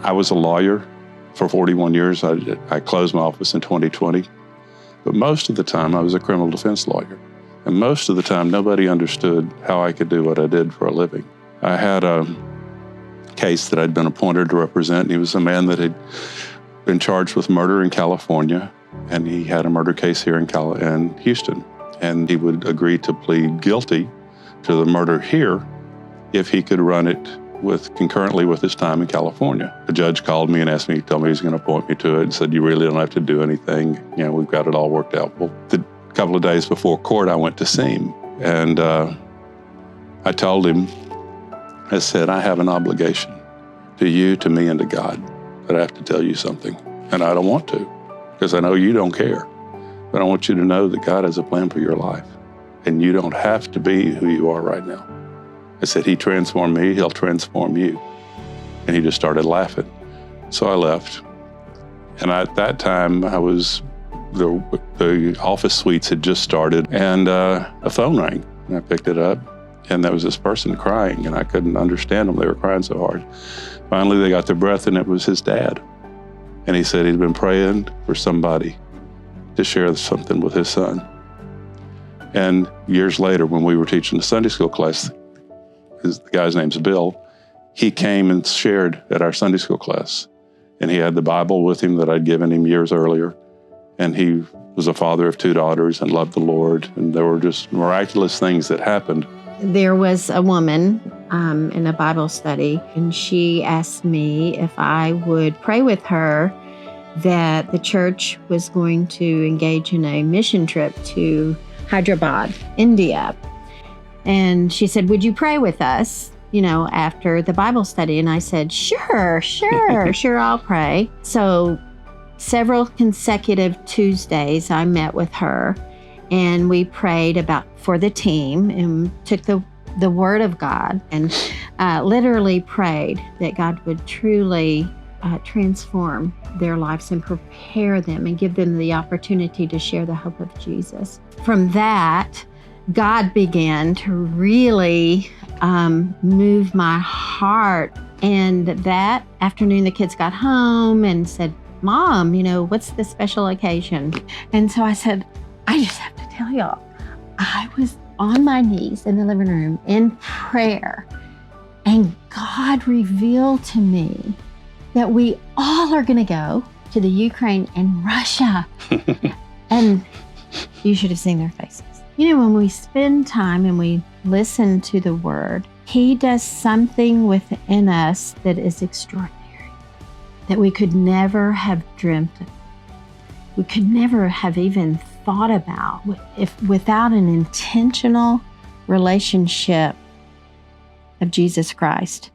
I was a lawyer for 41 years. I closed my office in 2020. But most of the time, I was a criminal defense lawyer. And most of the time, nobody understood how I could do what I did for a living. I had a case that I'd been appointed to represent. He was a man that had been charged with murder in California, and he had a murder case here in Houston. And he would agree to plead guilty to the murder here if he could run it concurrently with his time in California. The judge called me and told me he was going to appoint me to it and said, "You really don't have to do anything. We've got it all worked out." Well, the couple of days before court, I went to see him, and I told him, I said, "I have an obligation to you, to me, and to God that I have to tell you something. And I don't want to, because I know you don't care. But I want you to know that God has a plan for your life, and you don't have to be who you are right now." I said, "He transformed me, he'll transform you." And he just started laughing. So I left. And at that time, the office suites had just started, and a phone rang. And I picked it up, and there was this person crying, and I couldn't understand them. They were crying so hard. Finally, they got their breath, and it was his dad. And he said he'd been praying for somebody to share something with his son. And years later, when we were teaching the Sunday school class, the guy's name's Bill, he came and shared at our Sunday school class. And he had the Bible with him that I'd given him years earlier. And he was a father of 2 daughters and loved the Lord. And there were just miraculous things that happened. There was a woman in a Bible study, and she asked me if I would pray with her that the church was going to engage in a mission trip to Hyderabad, India. And she said, "Would you pray with us, after the Bible study?" And I said, sure, I'll pray. So several consecutive Tuesdays, I met with her, and we prayed for the team and took the word of God and literally prayed that God would truly transform their lives and prepare them and give them the opportunity to share the hope of Jesus. From that, God began to really move my heart. And that afternoon, the kids got home and said, "Mom, what's the special occasion?" And so I said, "I just have to tell y'all, I was on my knees in the living room in prayer, and God revealed to me that we all are going to go to the Ukraine and Russia." And you should have seen their faces. When we spend time and we listen to the word, he does something within us that is extraordinary, that we could never have dreamt of. We could never have even thought about without an intentional relationship of Jesus Christ.